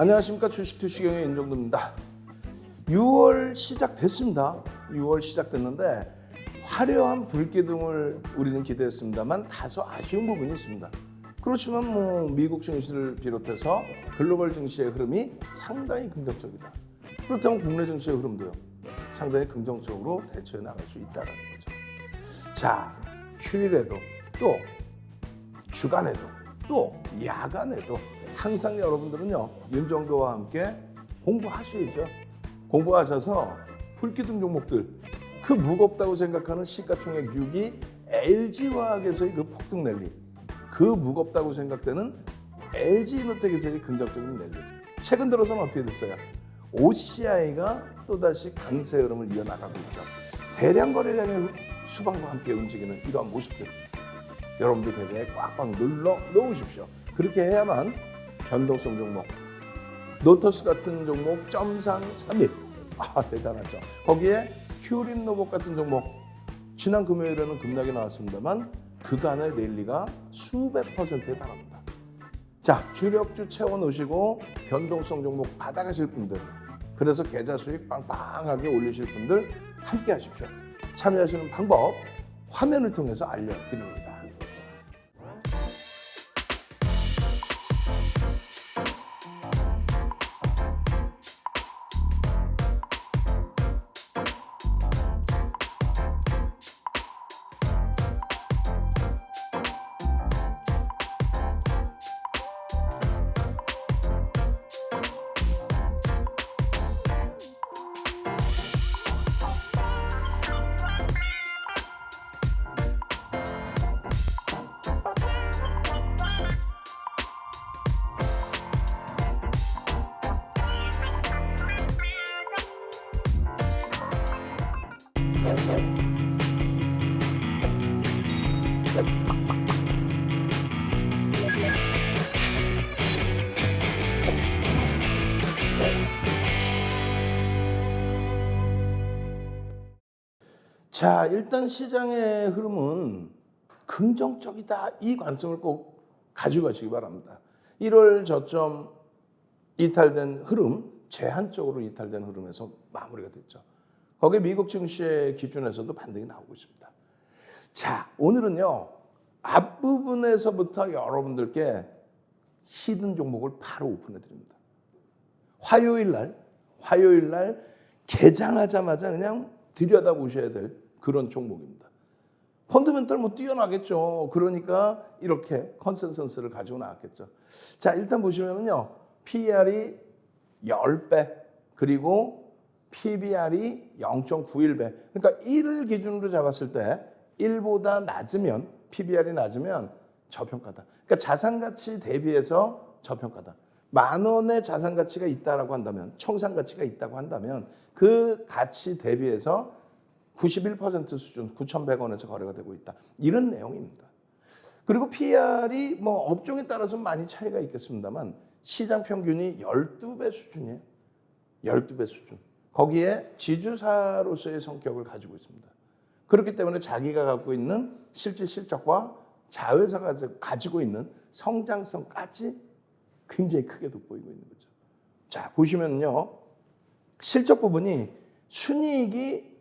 안녕하십니까. 주식투시경의 윤정도입니다. 6월 시작됐습니다. 6월 시작됐는데 화려한 불기둥을 우리는 기대했습니다만 다소 아쉬운 부분이 있습니다. 그렇지만 미국 증시를 비롯해서 글로벌 증시의 흐름이 상당히 긍정적이다. 그렇다면 국내 증시의 흐름도요, 상당히 긍정적으로 대처해 나갈 수 있다는 거죠. 자, 휴일에도 또 주간에도 또 야간에도 항상 여러분들은요, 윤정도와 함께 공부하셔야죠. 공부하셔서 불기둥 종목들, 그 무겁다고 생각하는 시가총액 6위 LG화학에서의 그 폭등 랠리, 그 무겁다고 생각되는 LG이노텍에서의 긍정적인 랠리, 최근 들어서는 어떻게 됐어요? OCI가 또다시 강세 흐름을 이어나가고 있죠. 대량 거래량의 수방과 함께 움직이는 이러한 모습들, 여러분들 계좌에 꽉꽉 눌러 놓으십시오. 그렇게 해야만 변동성 종목, 노터스 같은 종목 0.331, 대단하죠. 거기에 휴림로봇 같은 종목, 지난 금요일에는 급락이 나왔습니다만 그간의 랠리가 수백 %에 달합니다. 자, 주력주 채워놓으시고 변동성 종목 받아가실 분들, 그래서 계좌 수익 빵빵하게 올리실 분들 함께 하십시오. 참여하시는 방법 화면을 통해서 알려드립니다. 자, 일단 시장의 흐름은 긍정적이다. 이 관점을 꼭 가지고 가시기 바랍니다. 1월 저점 이탈된 흐름, 제한적으로 이탈된 흐름에서 마무리가 됐죠. 거기에 미국 증시의 기준에서도 반등이 나오고 있습니다. 자, 오늘은요, 앞부분에서부터 여러분들께 히든 종목을 바로 오픈해 드립니다. 화요일 날 개장하자마자 그냥 들여다보셔야 될 그런 종목입니다. 펀더멘털 뛰어나겠죠. 그러니까 이렇게 컨센서스를 가지고 나왔겠죠. 자, 일단 보시면은요, PER이 10배, 그리고 PBR이 0.91배. 그러니까 1을 기준으로 잡았을 때 1보다 낮으면, PBR이 낮으면 저평가다. 그러니까 자산 가치 대비해서 저평가다. 10,000원의 자산 가치가 있다라고 한다면, 청산 가치가 있다고 한다면 그 가치 대비해서 91% 수준, 9,100원에서 거래가 되고 있다. 이런 내용입니다. 그리고 PER이 업종에 따라서 많이 차이가 있겠습니다만 시장 평균이 12배 수준이에요. 12배 수준. 거기에 지주사로서의 성격을 가지고 있습니다. 그렇기 때문에 자기가 갖고 있는 실질 실적과 자회사가 가지고 있는 성장성까지 굉장히 크게 돋보이고 있는 거죠. 자, 보시면요, 실적 부분이 순이익이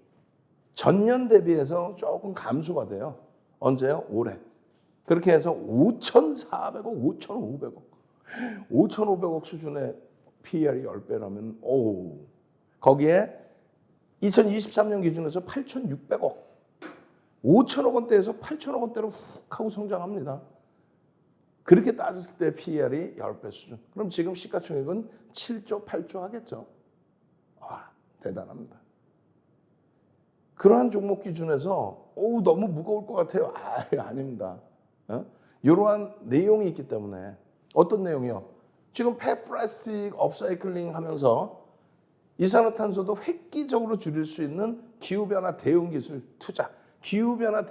전년 대비해서 조금 감소가 돼요. 언제요? 올해. 그렇게 해서 5,400억, 5,500억. 5,500억 수준의 PER이 10배라면, 거기에 2023년 기준에서 8,600억. 5천억 원대에서 8천억 원대로 훅 하고 성장합니다. 그렇게 따졌을 때 PER이 10배 수준. 그럼 지금 시가총액은 7조, 8조 하겠죠. 대단합니다. 그러한 종목 기준에서 너무 무거울 것 같아요. 아닙니다. 이러한 내용이 있기 때문에. 어떤 내용이요? 지금 폐플라스틱 업사이클링 하면서 이산화탄소도 획기적으로 줄일 수 있는 기후변화 대응 기술 투자. 기후변화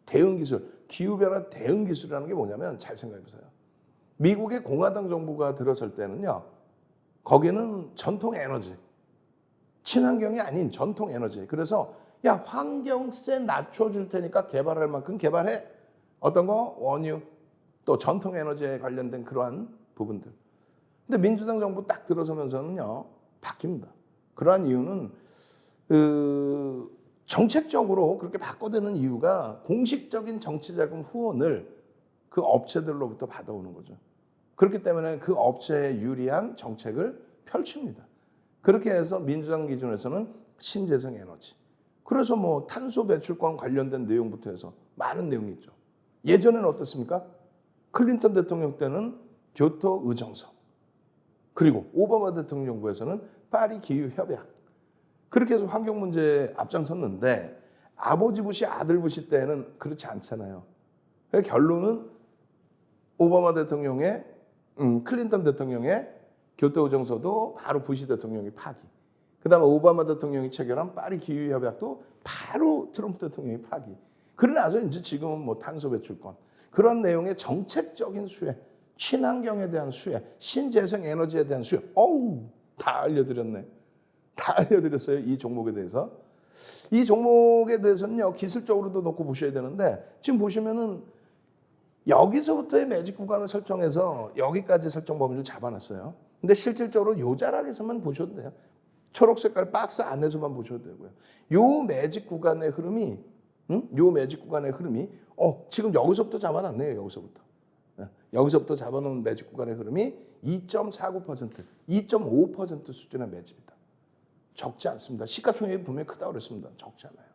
대응 기술이라는 게 뭐냐면, 잘 생각해 보세요. 미국의 공화당 정부가 들어설 때는요, 거기는 전통 에너지, 친환경이 아닌 전통 에너지. 그래서 야, 환경세 낮춰줄 테니까 개발할 만큼 개발해. 어떤 거? 원유, 또 전통 에너지에 관련된 그러한 부분들. 근데 민주당 정부 딱 들어서면서는요, 바뀝니다. 그러한 이유는 정책적으로 그렇게 바꿔대는 이유가 공식적인 정치자금 후원을 그 업체들로부터 받아오는 거죠. 그렇기 때문에 그 업체에 유리한 정책을 펼칩니다. 그렇게 해서 민주당 기준에서는 신재생 에너지. 그래서 뭐 탄소 배출권 관련된 내용부터 해서 많은 내용이 있죠. 예전에는 어떻습니까? 클린턴 대통령 때는 교토 의정서. 그리고 오바마 대통령 정부에서는 파리 기후 협약. 그렇게 해서 환경 문제에 앞장섰는데 아버지 부시 아들 부시 때는 그렇지 않잖아요. 결론은 오바마 대통령의 클린턴 대통령의 교토 의정서도 바로 부시 대통령이 파기. 그다음에 오바마 대통령이 체결한 파리 기후 협약도 바로 트럼프 대통령이 파기. 그러고 나서 이제 지금은 뭐 탄소 배출권 그런 내용의 정책적인 수혜, 친환경에 대한 수혜, 신재생 에너지에 대한 수혜. 다 알려드렸네. 다 알려드렸어요. 이 종목에 대해서. 이 종목에 대해서는요, 기술적으로도 놓고 보셔야 되는데, 지금 보시면은 여기서부터의 매직 구간을 설정해서 여기까지 설정 범위를 잡아놨어요. 근데 실질적으로 요 자락에서만 보셔도 돼요. 초록 색깔 박스 안에서만 보셔도 되고요. 요 매직 구간의 흐름이, 요 매직 구간의 흐름이, 지금 여기서부터 잡아놨네요. 여기서부터 잡아놓은 매직 구간의 흐름이 2.49%, 2.5% 수준의 매집이다. 적지 않습니다. 시가총액이 분명히 크다고 그랬습니다. 적지 않아요.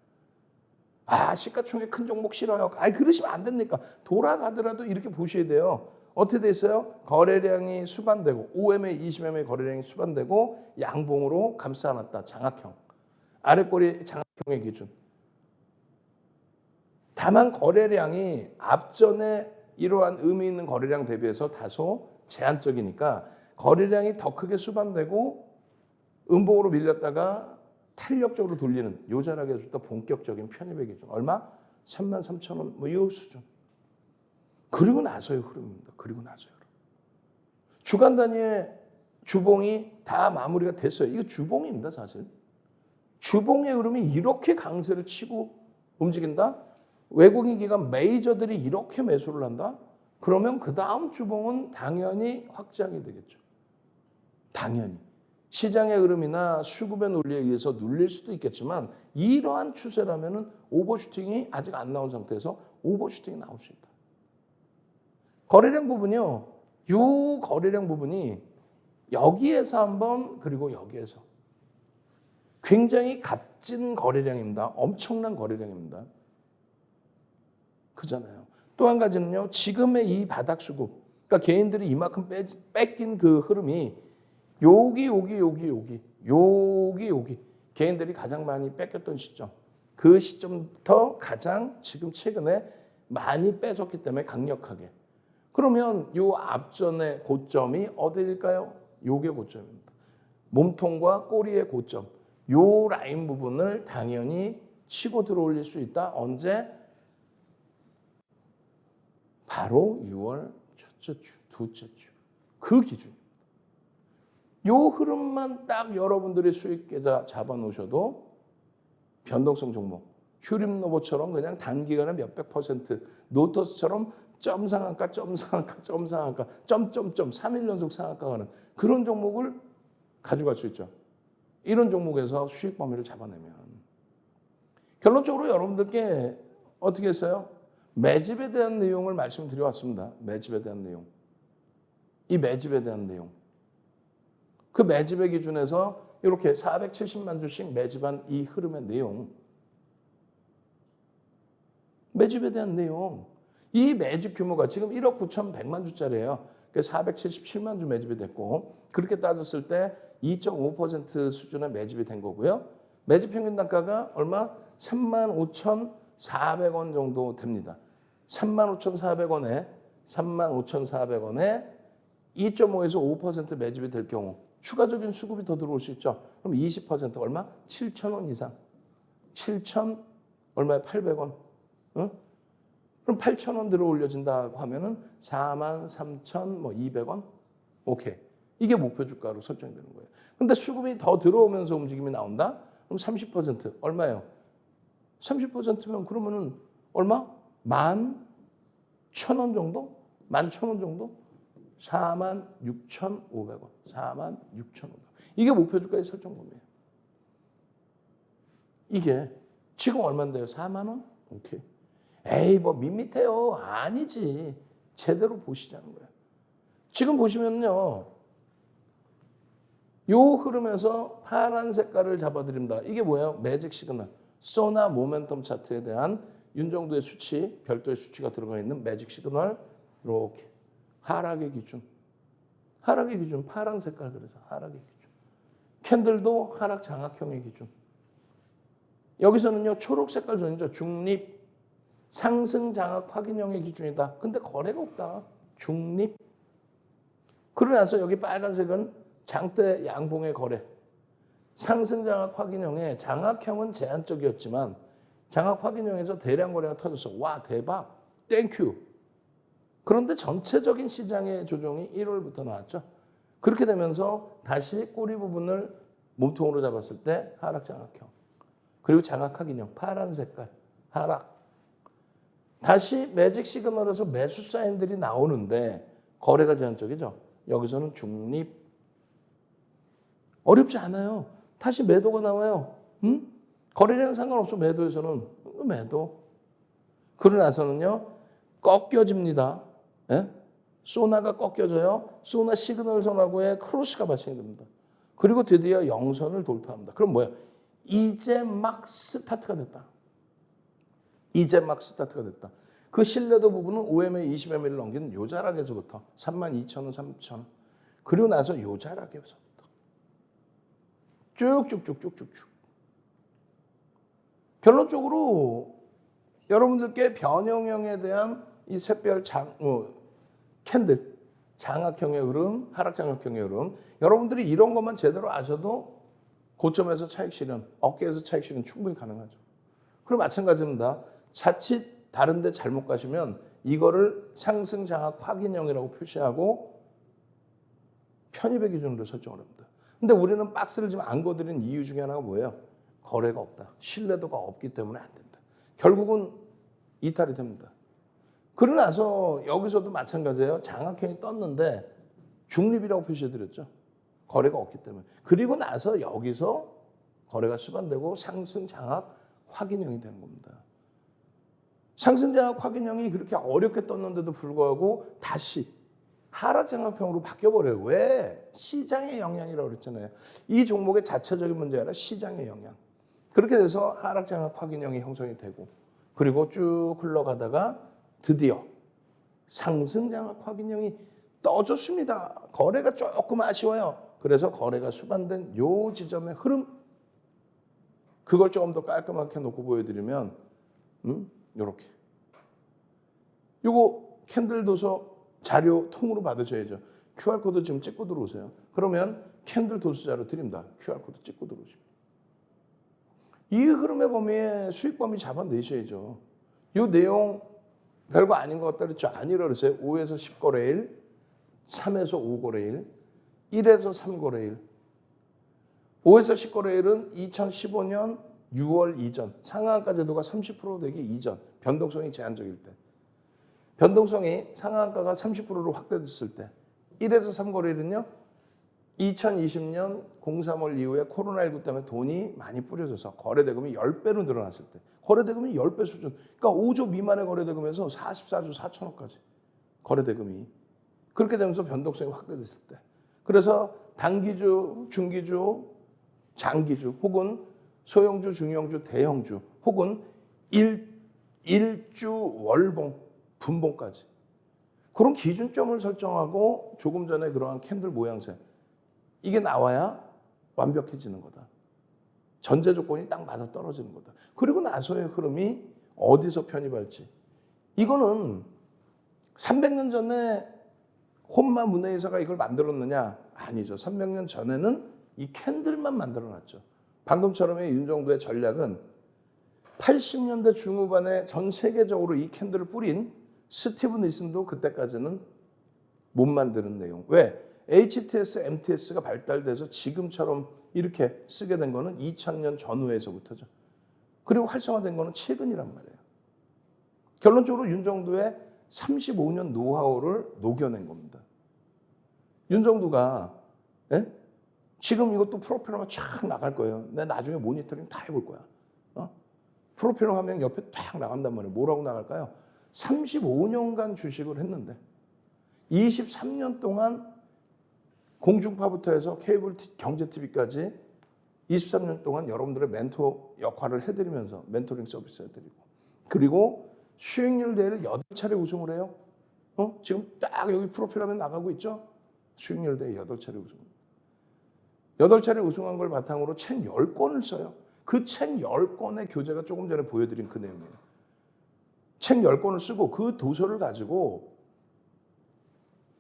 시가총액 큰 종목 싫어요. 그러시면 안 됩니까? 돌아가더라도 이렇게 보셔야 돼요. 어떻게 돼 있어요? 거래량이 수반되고, OMA, 20MA 거래량이 수반되고, 양봉으로 감싸놨다. 장악형. 아래꼬리 장악형의 기준. 다만 거래량이 앞전에 이러한 의미 있는 거래량 대비해서 다소 제한적이니까 거래량이 더 크게 수반되고 음봉으로 밀렸다가 탄력적으로 돌리는 요 자락에서부터 본격적인 편입의 기준. 얼마? 33,000원 뭐 이 수준. 그리고 나서의 흐름입니다. 그리고 나서의 흐름. 주간 단위의 주봉이 다 마무리가 됐어요. 이거 주봉입니다, 사실. 주봉의 흐름이 이렇게 강세를 치고 움직인다? 외국인 기관 메이저들이 이렇게 매수를 한다? 그러면 그 다음 주봉은 당연히 확장이 되겠죠. 당연히. 시장의 흐름이나 수급의 논리에 의해서 눌릴 수도 있겠지만 이러한 추세라면 오버슈팅이 아직 안 나온 상태에서 오버슈팅이 나올 수 있다. 거래량 부분이요. 이 거래량 부분이 여기에서 한번 그리고 여기에서 굉장히 값진 거래량입니다. 엄청난 거래량입니다. 그잖아요. 또 한 가지는요. 지금의 이 바닥 수급, 그러니까 개인들이 이만큼 뺏긴 그 흐름이 여기 개인들이 가장 많이 뺏겼던 시점, 그 시점부터 가장 지금 최근에 많이 뺏었기 때문에 강력하게. 그러면 요 앞전의 고점이 어디일까요? 요게 고점입니다. 몸통과 꼬리의 고점, 요 라인 부분을 당연히 치고 들어올릴 수 있다. 언제? 바로 6월 첫째 주, 둘째 주. 그 기준입니다. 요 흐름만 딱 여러분들이 수익 계좌 잡아놓으셔도 변동성 종목, 휴림노보처럼 그냥 단기간에 몇백 %, 노터스처럼 점상한가, 점상한가, 점상한가, 점점점 3일 연속 상한가 가는 그런 종목을 가져갈 수 있죠. 이런 종목에서 수익 범위를 잡아내면. 결론적으로 여러분들께 어떻게 했어요? 매집에 대한 내용을 말씀드려왔습니다. 매집에 대한 내용. 이 매집에 대한 내용. 그 매집의 기준에서 이렇게 470만 주씩 매집한 이 흐름의 내용. 매집에 대한 내용. 이 매집 규모가 지금 1억 9,100만 주짜리예요. 477만 주 매집이 됐고 그렇게 따졌을 때 2.5% 수준의 매집이 된 거고요. 매집 평균 단가가 얼마? 35,400원 정도 됩니다. 35,400원에 2.5에서 5% 매집이 될 경우 추가적인 수급이 더 들어올 수 있죠. 그럼 20% 얼마? 7,000원 이상. 7,000 얼마에 800원. 응? 그럼 8,000원 들어 올려진다고 하면은 43,200원. 오케이. 이게 목표 주가로 설정이 되는 거예요. 근데 수급이 더 들어오면서 움직임이 나온다? 그럼 30% 얼마예요? 30%면 그러면은 얼마? 11,000원 정도? 11,000원 정도? 46,500원. 46,500원. 이게 목표 주가의 설정금이에요. 이게 지금 얼마인데요? 4만 원? 오케이. 에이 뭐 밋밋해요. 아니지. 제대로 보시자는 거예요. 지금 보시면요. 요 흐름에서 파란 색깔을 잡아드립니다. 이게 뭐예요? 매직 시그널. 소나 모멘텀 차트에 대한 윤정도의 수치, 별도의 수치가 들어가 있는 매직 시그널. 이렇게 하락의 기준. 하락의 기준 파란 색깔. 그래서 하락의 기준. 캔들도 하락 장악형의 기준. 여기서는요. 초록 색깔 존이죠. 중립. 상승 장악 확인형의 기준이다. 근데 거래가 없다. 중립. 그러고 나서 여기 빨간색은 장대 양봉의 거래. 상승 장악 확인형의 장악형은 제한적이었지만 장악 확인형에서 대량 거래가 터졌어. 와 대박. 땡큐. 그런데 전체적인 시장의 조정이 1월부터 나왔죠. 그렇게 되면서 다시 꼬리 부분을 몸통으로 잡았을 때 하락 장악형. 그리고 장악 확인형 파란 색깔 하락. 다시 매직 시그널에서 매수 사인들이 나오는데 거래가 제한적이죠. 여기서는 중립. 어렵지 않아요. 다시 매도가 나와요. 응? 거래량은 상관없어. 매도에서는 매도. 그러고 나서는요. 꺾여집니다. 예? 소나가 꺾여져요. 소나 시그널 선하고의 크로스가 발생이 됩니다. 그리고 드디어 영선을 돌파합니다. 그럼 뭐야? 이제 막 스타트가 됐다. 이제 막 스타트가 됐다. 그 신뢰도 부분은 5MA, 20MA를 넘기는 요 자락에서부터 32,000원, 3,000원. 그리고 나서 요 자락에서부터 쭉쭉쭉쭉쭉쭉. 결론적으로 여러분들께 변형형에 대한 이 샛별 캔들, 장악형의 흐름, 하락 장악형의 흐름. 여러분들이 이런 것만 제대로 아셔도 고점에서 차익 실현, 어깨에서 차익 실현 충분히 가능하죠. 그리고 마찬가지입니다. 자칫 다른 데 잘못 가시면 이거를 상승 장악 확인형이라고 표시하고 편입의 기준으로 설정을 합니다. 근데 우리는 박스를 지금 안 거드린 이유 중에 하나가 뭐예요? 거래가 없다. 신뢰도가 없기 때문에 안 된다. 결국은 이탈이 됩니다. 그러고 나서 여기서도 마찬가지예요. 장악형이 떴는데 중립이라고 표시해드렸죠. 거래가 없기 때문에. 그리고 나서 여기서 거래가 수반되고 상승 장악 확인형이 되는 겁니다. 상승 장악 확인형이 그렇게 어렵게 떴는데도 불구하고 다시 하락 장악형으로 바뀌어버려요. 왜? 시장의 영향이라고 그랬잖아요. 이 종목의 자체적인 문제가 아니라 시장의 영향. 그렇게 돼서 하락 장악 확인형이 형성이 되고 그리고 쭉 흘러가다가 드디어 상승 장악 확인형이 떠줬습니다. 거래가 조금 아쉬워요. 그래서 거래가 수반된 요 지점의 흐름 그걸 조금 더 깔끔하게 놓고 보여드리면 요렇게 요거 캔들 도서 자료 통으로 받으셔야죠. QR코드 지금 찍고 들어오세요. 그러면 캔들 도서 자료 드립니다. QR코드 찍고 들어오시면 이 흐름의 범위에 수익 범위 잡아내셔야죠. 이 내용 별거 아닌 것 같다 그랬죠. 아니라 그러세요. 5에서 10거래일, 3에서 5거래일, 1에서 3거래일. 5에서 10거래일은 2015년 6월 이전, 상한가 제도가 30% 되기 이전, 변동성이 제한적일 때. 변동성이 상한가가 30%로 확대됐을 때. 1에서 3거래일은요. 2020년 03월 이후에 코로나19 때문에 돈이 많이 뿌려져서 거래대금이 10배로 늘어났을 때. 거래대금이 10배 수준. 그러니까 5조 미만의 거래대금에서 44조 4천억까지 거래대금이. 그렇게 되면서 변동성이 확대됐을 때. 그래서 단기주, 중기주, 장기주 혹은 소형주, 중형주, 대형주 혹은 일주 월봉, 분봉까지. 그런 기준점을 설정하고 조금 전에 그러한 캔들 모양새. 이게 나와야 완벽해지는 거다. 전제 조건이 딱 맞아 떨어지는 거다. 그리고 나서의 흐름이 어디서 편입할지. 이거는 300년 전에 혼마 문해회사가 이걸 만들었느냐? 아니죠. 300년 전에는 이 캔들만 만들어놨죠. 방금처럼의 윤정도의 전략은 80년대 중후반에 전 세계적으로 이 캔들을 뿌린 스티브 니슨도 그때까지는 못 만드는 내용. 왜? HTS, MTS가 발달돼서 지금처럼 이렇게 쓰게 된 거는 2000년 전후에서부터죠. 그리고 활성화된 거는 최근이란 말이에요. 결론적으로 윤정도의 35년 노하우를 녹여낸 겁니다. 윤정두가 예? 지금 이것도 프로필러가 쫙 나갈 거예요. 내가 나중에 모니터링 다 해볼 거야. 프로필러 화면 옆에 딱 나간단 말이에요. 뭐라고 나갈까요? 35년간 주식을 했는데 23년 동안 공중파부터 해서 케이블 경제 TV까지 23년 동안 여러분들의 멘토 역할을 해드리면서 멘토링 서비스 해드리고, 그리고 수익률 대회를 8차례 우승을 해요. 지금 딱 여기 프로필 화면 나가고 있죠? 수익률 대회 8차례 우승. 8차례 우승한 걸 바탕으로 책 10권을 써요. 그 책 10권의 교재가 조금 전에 보여드린 그 내용이에요. 책 10권을 쓰고 그 도서를 가지고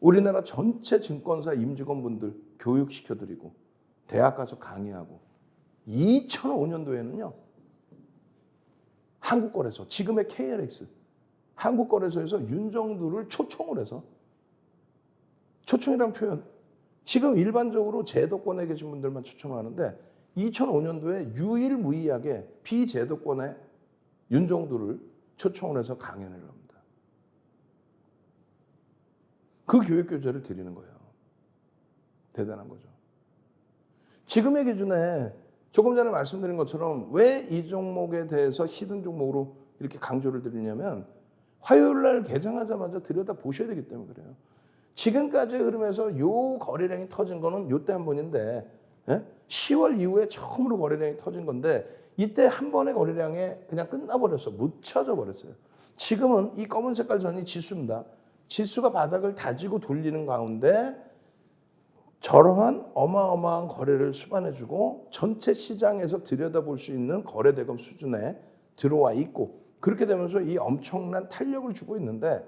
우리나라 전체 증권사 임직원분들 교육시켜드리고 대학 가서 강의하고 2005년도에는요. 한국거래소, 지금의 KLX, 한국거래소에서 윤정두를 초청을 해서, 초청이란 표현, 지금 일반적으로 제도권에 계신 분들만 초청하는데 2005년도에 유일무이하게 비제도권의 윤정두를 초청을 해서 강연을 합니다. 그 교육교재를 드리는 거예요. 대단한 거죠. 지금의 기준에 조금 전에 말씀드린 것처럼 왜 이 종목에 대해서 히든 종목으로 이렇게 강조를 드리냐면 화요일 날 개장하자마자 들여다보셔야 되기 때문에 그래요. 지금까지의 흐름에서 요 거래량이 터진 거는 요때 한 번인데 10월 이후에 처음으로 거래량이 터진 건데 이때 한 번의 거래량에 그냥 끝나버렸어. 묻혀져 버렸어요. 지금은 이 검은 색깔 선이 지수입니다. 지수가 바닥을 다지고 돌리는 가운데 저러한 어마어마한 거래를 수반해주고 전체 시장에서 들여다볼 수 있는 거래대금 수준에 들어와 있고, 그렇게 되면서 이 엄청난 탄력을 주고 있는데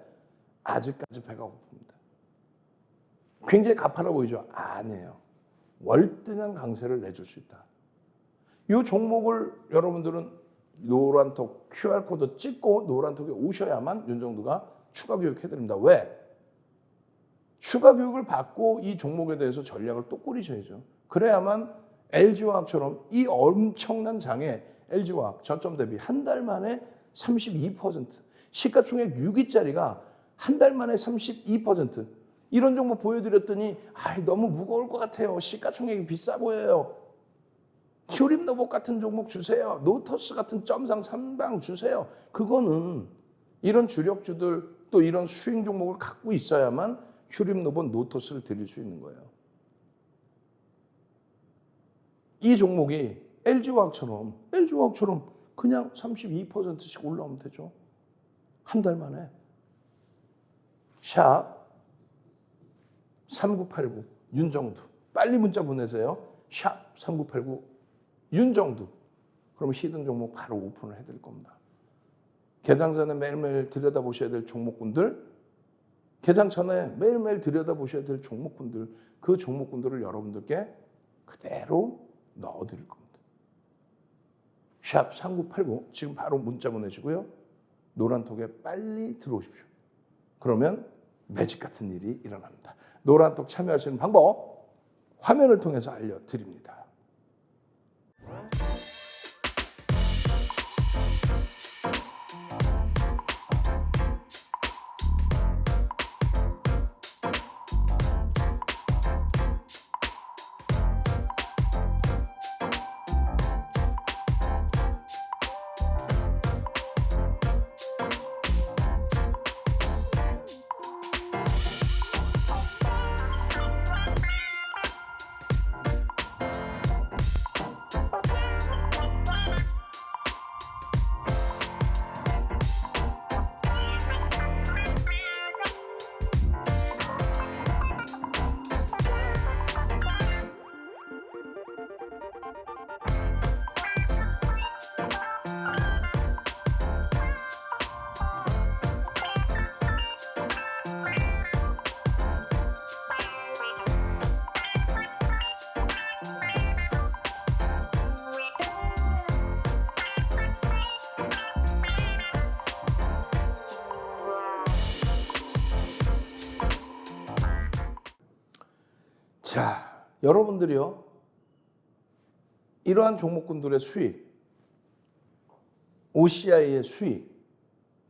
아직까지 배가 고픕니다. 굉장히 가파라 보이죠? 아니에요. 월등한 강세를 내줄 수 있다. 이 종목을 여러분들은 노란톡 QR코드 찍고 노란톡에 오셔야만 윤정두가 추가 교육해드립니다. 왜? 추가 교육을 받고 이 종목에 대해서 전략을 또 꾸리셔야죠. 그래야만 LG화학처럼 이 엄청난 장에 LG화학 저점 대비 한 달 만에 32%, 시가총액 6위짜리가 한 달 만에 32%, 이런 종목 보여드렸더니 너무 무거울 것 같아요. 시가총액이 비싸 보여요. 휴림노봇 같은 종목 주세요. 노터스 같은 점상 3방 주세요. 그거는 이런 주력주들 또 이런 수익 종목을 갖고 있어야만 휴림노봇 노토스를 드릴 수 있는 거예요. 이 종목이 LG화학처럼 그냥 32%씩 올라오면 되죠. 한 달 만에. 샵 3989 윤정두. 빨리 문자 보내세요. 샵 3989 윤정두. 그럼 히든 종목 바로 오픈을 해드릴 겁니다. 개장 전에 매일매일 들여다보셔야 될 종목군들, 개장 전에 매일매일 들여다보셔야 될 종목군들, 그 종목군들을 여러분들께 그대로 넣어드릴 겁니다. 샵 3989 지금 바로 문자 보내시고요. 노란톡에 빨리 들어오십시오. 그러면 매직 같은 일이 일어납니다. 노란톡 참여하시는 방법 화면을 통해서 알려드립니다. 자, 여러분들이요, 이러한 종목군들의 수익, OCI의 수익,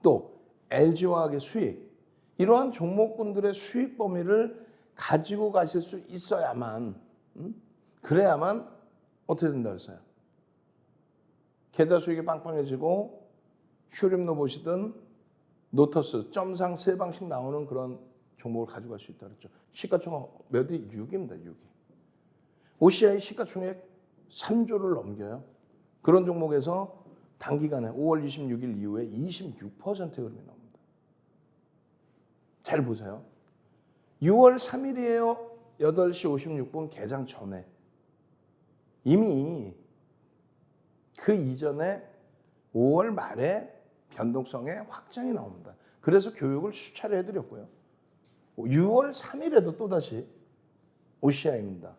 또 LG화학의 수익, 이러한 종목군들의 수익 범위를 가지고 가실 수 있어야만, 그래야만 어떻게 된다 그랬어요? 계좌 수익이 빵빵해지고 슈림노봇이든 노터스, 점상 3방씩 나오는 그런 종목을 가져갈 수 있다 그랬죠. 시가총액 몇이? 6입니다. 6이. OCI 시가총액 3조를 넘겨요. 그런 종목에서 단기간에 5월 26일 이후에 26%의 흐름이 나옵니다. 잘 보세요. 6월 3일이에요. 8시 56분 개장 전에. 이미 그 이전에 5월 말에 변동성의 확장이 나옵니다. 그래서 교육을 수차례 해드렸고요. 6월 3일에도 또다시 OCI입니다.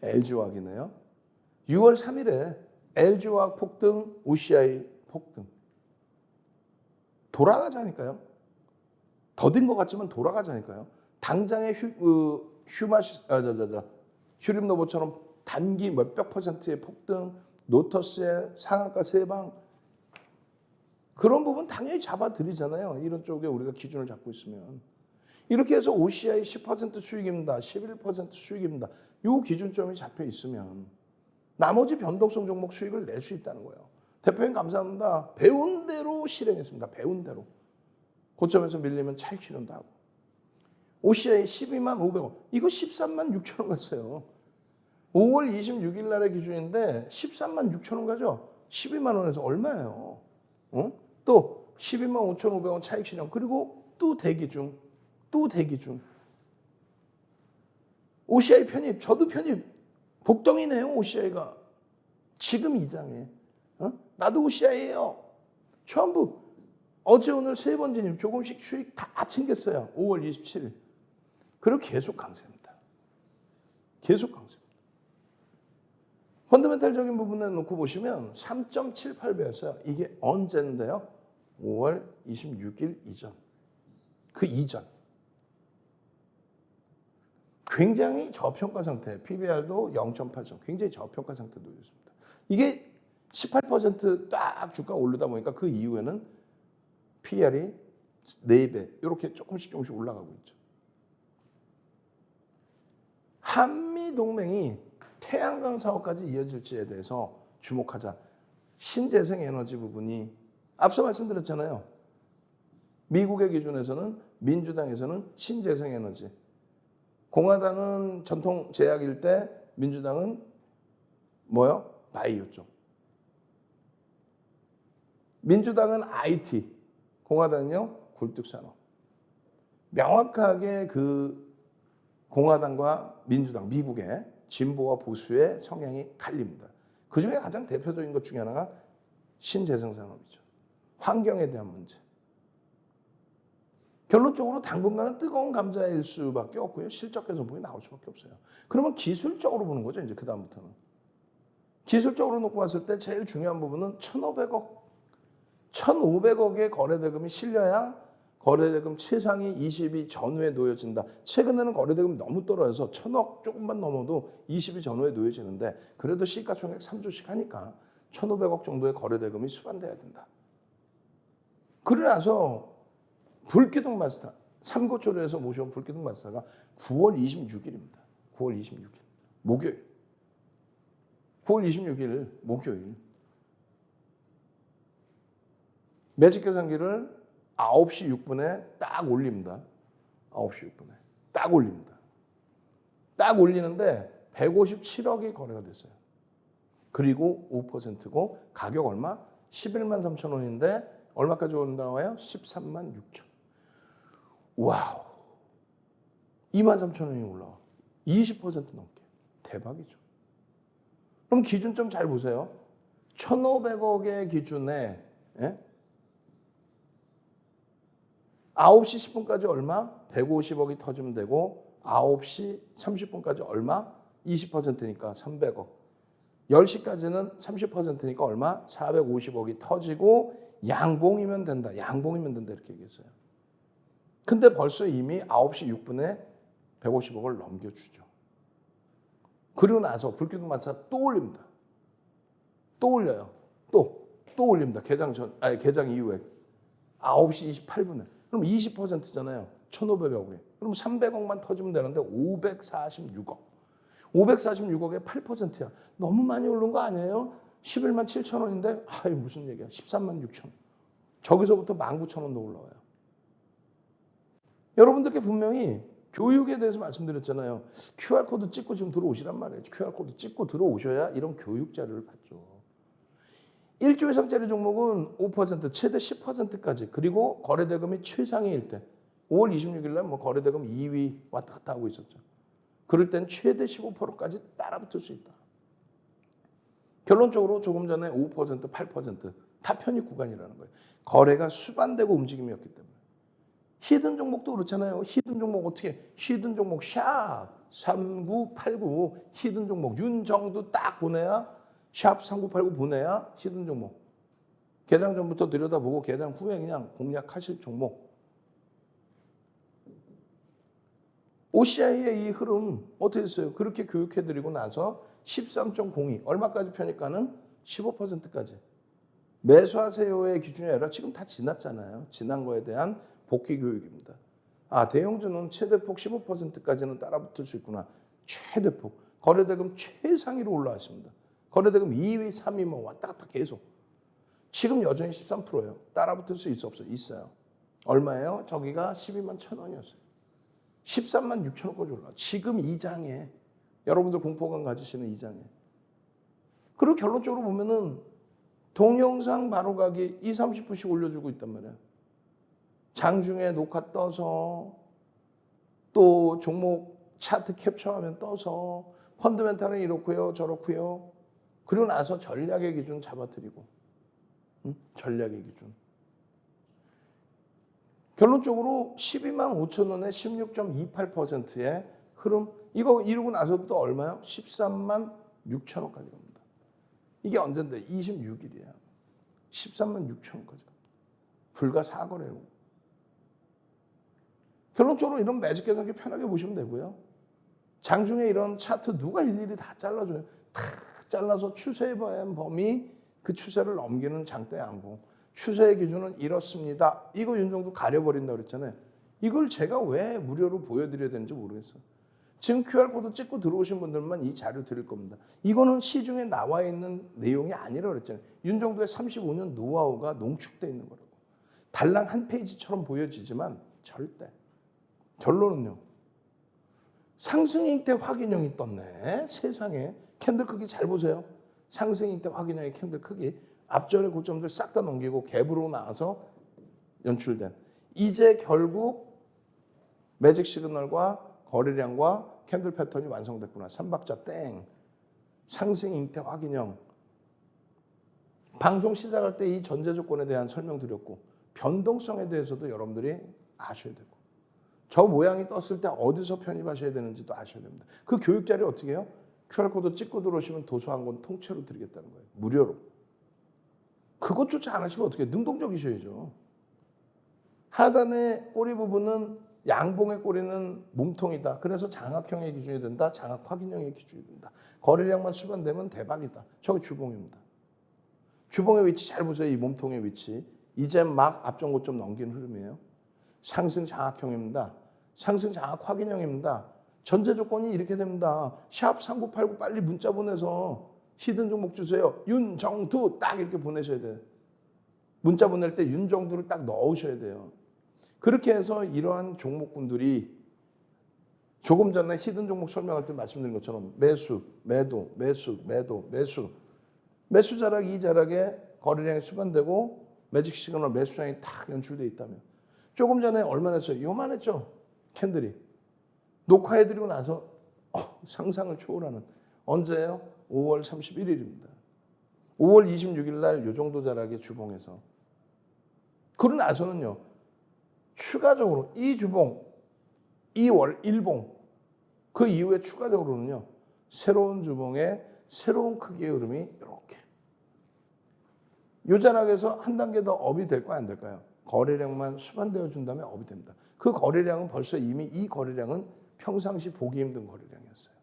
LG화학이네요. 6월 3일에 LG화학 폭등, OCI 폭등. 돌아가자니까요. 더딘 것 같지만 돌아가자니까요. 당장의 슈림노봇처럼 단기 몇백 %의 폭등, 노터스의 상한가 3방, 그런 부분 당연히 잡아드리잖아요. 이런 쪽에 우리가 기준을 잡고 있으면. 이렇게 해서 OCI 10% 수익입니다. 11% 수익입니다. 이 기준점이 잡혀 있으면 나머지 변동성 종목 수익을 낼 수 있다는 거예요. 대표님 감사합니다. 배운 대로 실행했습니다. 배운 대로. 고점에서 밀리면 차익 실현도 하고. OCI 12만 500원. 이거 13만 6천 원 갔어요. 5월 26일 날의 기준인데 13만 6천 원 가죠. 12만 원에서 얼마예요? 또 12만 5,500원 차익 실현. 그리고 또 대기 중. 또 대기 중. OCI 편입. 저도 편입. 복덩이네요. OCI가. 지금 이 장에. 나도 OCI예요. 전부. 어제 오늘 3번 진입. 조금씩 수익 다 챙겼어요. 5월 27일. 그리고 계속 강세입니다. 계속 강세. 펀더멘탈적인 부분에 놓고 보시면 3.78배였어요. 이게 언제인데요? 5월 26일 이전. 그 이전. 굉장히 저평가 상태. PBR도 0.83. 굉장히 저평가 상태에 놓여 있습니다. 이게 18% 주가 오르다 보니까 그 이후에는 PR이 4배. 이렇게 조금씩 올라가고 있죠. 한미동맹이 태양광 사업까지 이어질지에 대해서 주목하자. 신재생에너지 부분이 앞서 말씀드렸잖아요. 미국의 기준에서는, 민주당에서는 신재생에너지. 공화당은 전통 제약일 때 민주당은 뭐요? 바이오 쪽. 민주당은 IT, 공화당은요? 굴뚝산업. 명확하게 그 공화당과 민주당, 미국의 진보와 보수의 성향이 갈립니다. 그중에 가장 대표적인 것 중에 하나가 신재생산업이죠. 환경에 대한 문제. 결론적으로 당분간은 뜨거운 감자일 수밖에 없고요. 실적 개선폭이 나올 수밖에 없어요. 그러면 기술적으로 보는 거죠. 이제 그 다음부터는. 기술적으로 놓고 봤을 때 제일 중요한 부분은 1,500억의 거래대금이 실려야 거래대금 최상위 20위 전후에 놓여진다. 최근에는 거래대금이 너무 떨어져서 1,000억 조금만 넘어도 20위 전후에 놓여지는데 그래도 시가총액 3조씩 하니까 1,500억 정도의 거래대금이 수반돼야 된다. 그러고 나서 불기둥 마스터, 삼고초려에서 모셔온 불기둥 마스터가 9월 26일입니다. 9월 26일. 목요일. 9월 26일 목요일. 매직 계산기를 9시 6분에 딱 올립니다. 9시 6분에. 딱 올립니다. 딱 올리는데 157억이 거래가 됐어요. 그리고 5%고 가격 얼마? 11만 3천 원인데 얼마까지 올라와요? 13만 6천. 와우. 2만 3천 원이 올라와. 20% 넘게. 대박이죠. 그럼 기준점 잘 보세요. 1,500억의 기준에 9시 10분까지 얼마? 150억이 터지면 되고 9시 30분까지 얼마? 20%니까 300억. 10시까지는 30%니까 얼마? 450억이 터지고 양봉이면 된다. 양봉이면 된다 이렇게 얘기했어요. 근데 벌써 이미 9시 6분에 150억을 넘겨주죠. 그리고 나서 불기둥 마차 또 올립니다. 또 올려요. 또 올립니다. 개장 이후에 9시 28분에. 그럼 20%잖아요. 1,500억에. 그럼 300억만 터지면 되는데 546억. 546억에 8%야. 너무 많이 오른 거 아니에요? 11만 7천 원인데 아이 무슨 얘기야. 13만 6천 원. 저기서부터 19,000원도 올라와요. 여러분들께 분명히 교육에 대해서 말씀드렸잖아요. QR코드 찍고 지금 들어오시란 말이에요. QR코드 찍고 들어오셔야 이런 교육 자료를 받죠. 1조 이상짜리 종목은 5%, 최대 10%까지 그리고 거래대금이 최상위일 때 5월 26일 날 뭐 거래대금 2위 왔다 갔다 하고 있었죠. 그럴 땐 최대 15%까지 따라붙을 수 있다. 결론적으로 조금 전에 5%, 8% 타편익 구간이라는 거예요. 거래가 수반되고 움직임이었기 때문에. 히든 종목도 그렇잖아요. 히든 종목 어떻게? 히든 종목 샵 3989 히든 종목 윤정두 딱 보내야 샵 3989 보내야 히든 종목. 개장 전부터 들여다보고 개장 후에 그냥 공략하실 종목. OCI의 이 흐름 어떻게 됐어요? 그렇게 교육해드리고 나서 13.02 얼마까지 편입가는 15%까지. 매수하세요의 기준이 아니라 지금 다 지났잖아요. 지난 거에 대한 복귀 교육입니다. 아, 대형주는 최대폭 15%까지는 따라붙을 수 있구나. 최대폭. 거래대금 최상위로 올라왔습니다. 거래대금 2위, 3위 뭐 왔다 갔다 계속. 지금 여전히 13%예요. 따라붙을 수 있어 없어요? 있어요. 얼마예요? 저기가 12만 1,000원이었어요. 13만 6천 원까지 올라. 지금 이 장에 여러분들 공포감 가지시는 이 장에. 그리고 결론적으로 보면은 동영상 바로 가기 20, 30분씩 올려주고 있단 말이에요. 장중에 녹화 떠서 또 종목 차트 캡처하면 떠서 펀드멘탈은 이렇고요 저렇고요. 그리고 나서 전략의 기준 잡아드리고 전략의 기준. 결론적으로 12만 5천 원에 16.28%의 흐름. 이거 이루고 나서 또 얼마요? 13만 6천 원까지 갑니다. 이게 언젠데? 26일이야. 13만 6천 원까지 갑니다. 불과 4거래로. 결론적으로 이런 매직 계산기 편하게 보시면 되고요. 장중에 이런 차트 누가 일일이 다 잘라줘요. 다 잘라서 추세의 범위 그 추세를 넘기는 장대 양봉. 추세의 기준은 이렇습니다. 이거 윤정도 가려버린다고 그랬잖아요. 이걸 제가 왜 무료로 보여드려야 되는지 모르겠어요. 지금 QR코드 찍고 들어오신 분들만 이 자료 드릴 겁니다. 이거는 시중에 나와 있는 내용이 아니라고 그랬잖아요. 윤정도의 35년 노하우가 농축되어 있는 거라고. 달랑 한 페이지처럼 보여지지만 절대. 결론은요. 상승일 때 확인형이 떴네. 세상에. 캔들 크기 잘 보세요. 상승일 때 확인형의 캔들 크기. 앞전의 고점들 싹 다 넘기고 갭으로 나와서 연출된. 이제 결국 매직 시그널과 거래량과 캔들 패턴이 완성됐구나. 3박자 땡. 상승 잉태 확인형. 방송 시작할 때 이 전제 조건에 대한 설명드렸고 변동성에 대해서도 여러분들이 아셔야 되고 저 모양이 떴을 때 어디서 편입하셔야 되는지도 아셔야 됩니다. 그 교육 자료 어떻게 해요? QR코드 찍고 들어오시면 도서 한 권 통째로 드리겠다는 거예요. 무료로. 그것조차 안 하시면 어떻게 해요? 능동적이셔야죠. 하단의 꼬리 부분은 양봉의 꼬리는 몸통이다. 그래서 장악형의 기준이 된다. 장악 확인형의 기준이 된다. 거래량만 수반되면 대박이다. 저기 주봉입니다. 주봉의 위치 잘 보세요. 이 몸통의 위치. 이제 막 앞전 고점 넘기는 흐름이에요. 상승 장악형입니다. 상승 장악 확인형입니다. 전제 조건이 이렇게 됩니다. 샵 3989 빨리 문자 보내서 히든 종목 주세요. 윤정두 딱 이렇게 보내셔야 돼요. 문자 보낼 때 윤정두를 딱 넣으셔야 돼요. 그렇게 해서 이러한 종목군들이 조금 전에 히든 종목 설명할 때 말씀드린 것처럼 매수, 매도, 매수, 매도, 매수. 매수 자락, 이 자락에 거래량이 수반되고 매직 시그널 매수량이 탁 연출되어 있다면 조금 전에 얼마나 했어요? 요만했죠? 캔들이. 녹화해드리고 나서 상상을 초월하는. 언제예요? 5월 31일입니다. 5월 26일 날 요 정도 자락의 주봉에서. 그러고 나서는요. 추가적으로 이 주봉, 2월 1봉 그 이후에 추가적으로는요. 새로운 주봉의 새로운 크기의 흐름이 이렇게. 요 자락에서 한 단계 더 업이 될까요? 안 될까요? 거래량만 수반되어 준다면 업이 됩니다. 그 거래량은 벌써 이미 이 거래량은 평상시 보기 힘든 거래량이었어요.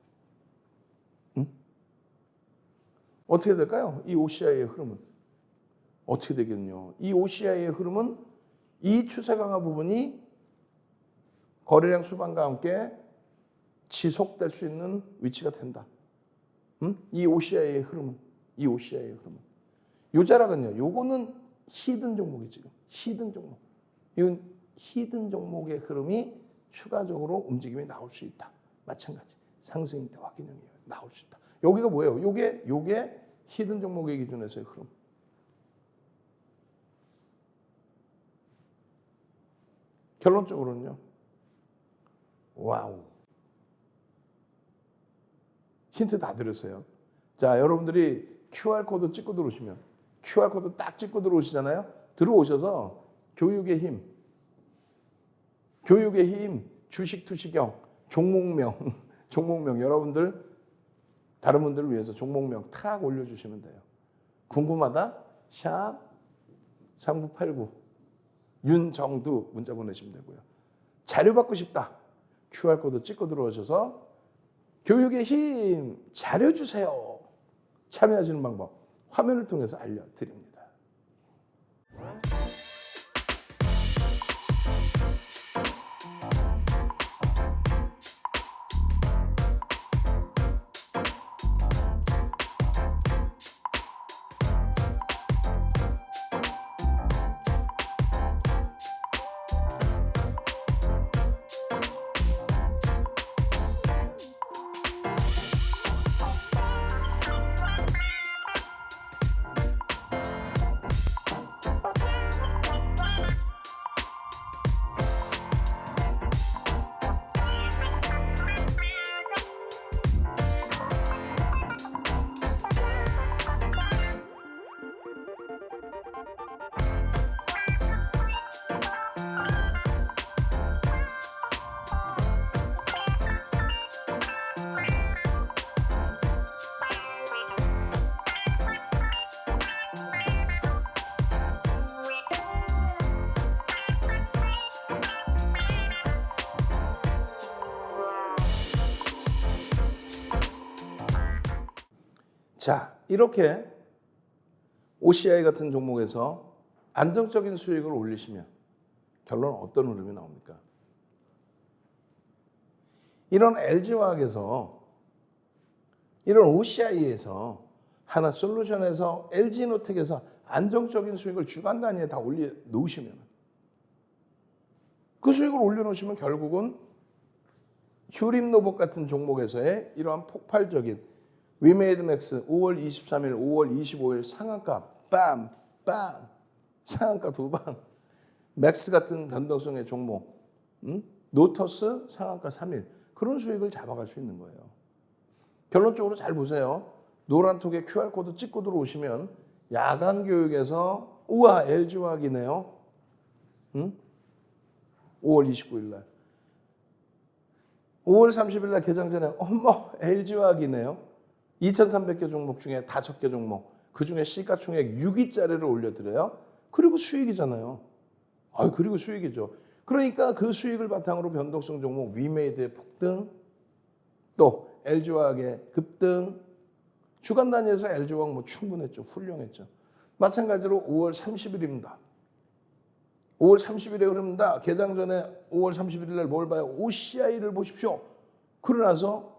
응? 어떻게 될까요? 이 OCI의 흐름은. 어떻게 되겠냐. 이 OCI의 흐름은 이 추세 강화 부분이 거래량 수반과 함께 지속될 수 있는 위치가 된다. 이 OCI의 흐름은, 요 자락은요, 요거는 히든 종목이 지금, 히든 종목. 이건 히든 종목의 흐름이 추가적으로 움직임이 나올 수 있다. 마찬가지. 상승 형태와 기능이 나올 수 있다. 여기가 뭐예요? 요게 히든 종목의 기준에서의 흐름. 결론적으로는요. 와우. 힌트 다 드렸어요. 자, 여러분들이 QR코드 찍고 들어오시면, QR코드 딱 찍고 들어오시잖아요. 들어오셔서 교육의 힘, 주식 투시경, 종목명 여러분들 다른 분들을 위해서 종목명 탁 올려주시면 돼요. 궁금하다? 샵 3989 윤정두 문자 보내시면 되고요. 자료 받고 싶다. QR코드 찍고 들어오셔서 교육의 힘 자료 주세요. 참여하시는 방법 화면을 통해서 알려드립니다. 자, 이렇게 OCI 같은 종목에서 안정적인 수익을 올리시면 결론은 어떤 흐름이 나옵니까? 이런 LG화학에서, 이런 OCI에서, 하나솔루션에서, LG노텍에서 안정적인 수익을 주간 단위에 다 올려놓으시면, 그 수익을 올려놓으시면 결국은 휴림로봇 같은 종목에서의 이러한 폭발적인 위메이드맥스 5월 23일, 5월 25일 상한가 빰, 상한가 2방, 맥스 같은 변동성의 종목, 노터스 상한가 3일, 그런 수익을 잡아갈 수 있는 거예요. 결론적으로 잘 보세요. 노란톡에 QR코드 찍고 들어오시면 야간 교육에서 우와 LG화학이네요. 5월 29일 날. 5월 30일 날 개장 전에 어머 LG화학이네요. 2,300개 종목 중에 5개 종목, 그중에 시가총액 6위짜리를 올려드려요. 그리고 수익이잖아요. 그리고 수익이죠. 그러니까 그 수익을 바탕으로 변동성 종목 위메이드의 폭등, 또 LG화학의 급등, 주간 단위에서 LG화학 뭐 충분했죠. 훌륭했죠. 마찬가지로 5월 30일입니다. 5월 30일에 흐릅니다. 개장 전에 5월 31일 날 뭘 봐요? OCI를 보십시오. 그러나서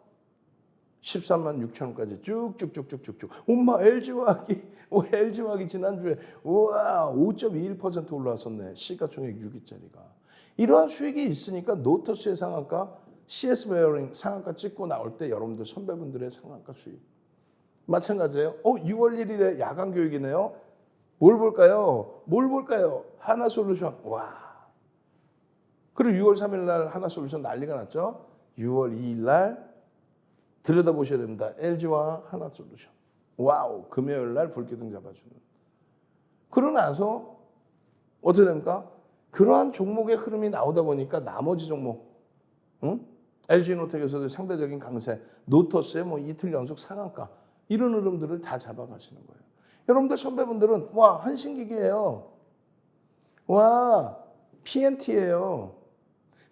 13만 6천 원까지 쭉쭉쭉쭉쭉. 엄마 LG화학이 지난주에 우와 5.21% 올라왔었네. 시가총액 6위짜리가. 이러한 수익이 있으니까 노터스의 상한가, CS 베어링 상한가 찍고 나올 때 여러분들 선배분들의 상한가 수익. 마찬가지예요. 6월 1일에 야간 교육이네요. 뭘 볼까요? 하나솔루션. 와. 그리고 6월 3일 날 하나솔루션 난리가 났죠. 6월 2일 날 들여다보셔야 됩니다. LG와 하나솔루션. 와우. 금요일 날 불기둥 잡아주는. 그러고 나서 어떻게 됩니까? 그러한 종목의 흐름이 나오다 보니까 나머지 종목, LG노텍에서도 상대적인 강세, 노터스의 뭐 이틀 연속 상한가, 이런 흐름들을 다 잡아가시는 거예요. 여러분들 선배분들은 와 한신기기예요. 와 PNT예요.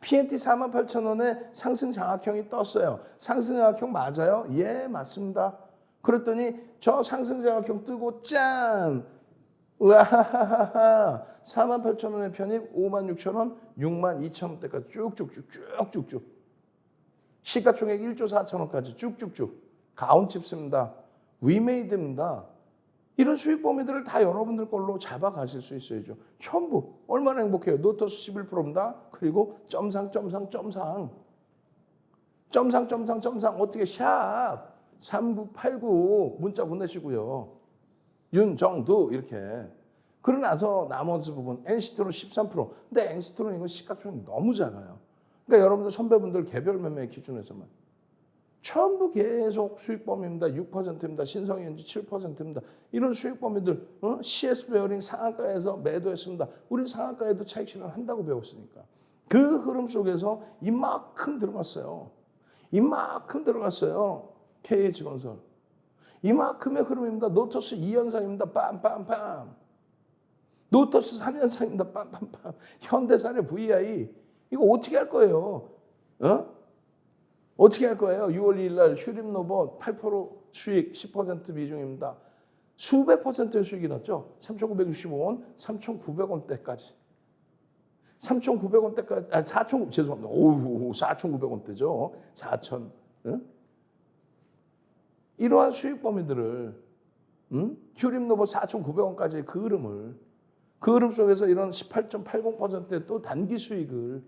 PNT 48,000원에 상승 장악형이 떴어요. 상승 장악형 맞아요? 예, 맞습니다. 그랬더니 저 상승 장악형 뜨고 짠! 우와하하하 48,000원에 편입, 56,000원, 62,000원대까지 쭉쭉쭉. 시가총액 1조 4천원까지 쭉쭉쭉. 가온칩스입니다. 위메이드입니다. 이런 수익 범위들을 다 여러분들 걸로 잡아가실 수 있어야죠. 전부 얼마나 행복해요. 노터스 11%입니다. 그리고 점상 어떻게 샵 3989 문자 보내시고요. 윤정두 이렇게. 그러고 나서 나머지 부분 NCT로 13%. 근데 NCT로는 이거 시가총액이 너무 작아요. 그러니까 여러분들 선배분들 개별 매매 기준에서만 전부 계속 수익 범위입니다. 6%입니다. 신성현지 7%입니다. 이런 수익 범위들 CS 베어링 상한가에서 매도했습니다. 우리 상한가에도 차익 실현 한다고 배웠으니까. 그 흐름 속에서 이만큼 들어갔어요. KH건설. 이만큼의 흐름입니다. 노터스 2연상입니다. 빰빰빰. 노터스 3연상입니다. 빰빰빰. 현대사의 VI. 이거 어떻게 할 거예요? 어떻게 할 거예요? 6월 2일 날 슈림노봇 8% 수익 10% 비중입니다. 수백 퍼센트의 수익이 났죠. 3,965원, 3,900원대까지. 3,900원대까지, 4,900원대죠. 4,000. 이러한 수익 범위들을, 슈림노봇 4,900원까지의 그 흐름 속에서 이런 18.80%의 또 단기 수익을,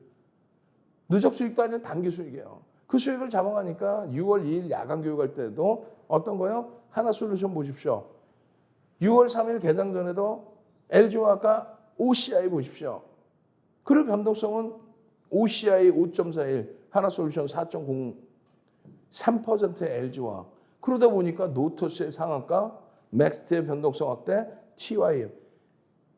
누적 수익도 아니라 단기 수익이에요. 그 수익을 잡아가니까 6월 2일 야간 교육할 때도 어떤 거요? 하나솔루션 보십시오. 6월 3일 개장 전에도 LG화학과 OCI 보십시오. 그리고 변동성은 OCI 5.41, 하나솔루션 4.03%의 LG화학. 그러다 보니까 노터스의 상한가, 맥스트의 변동성 확대, TYM.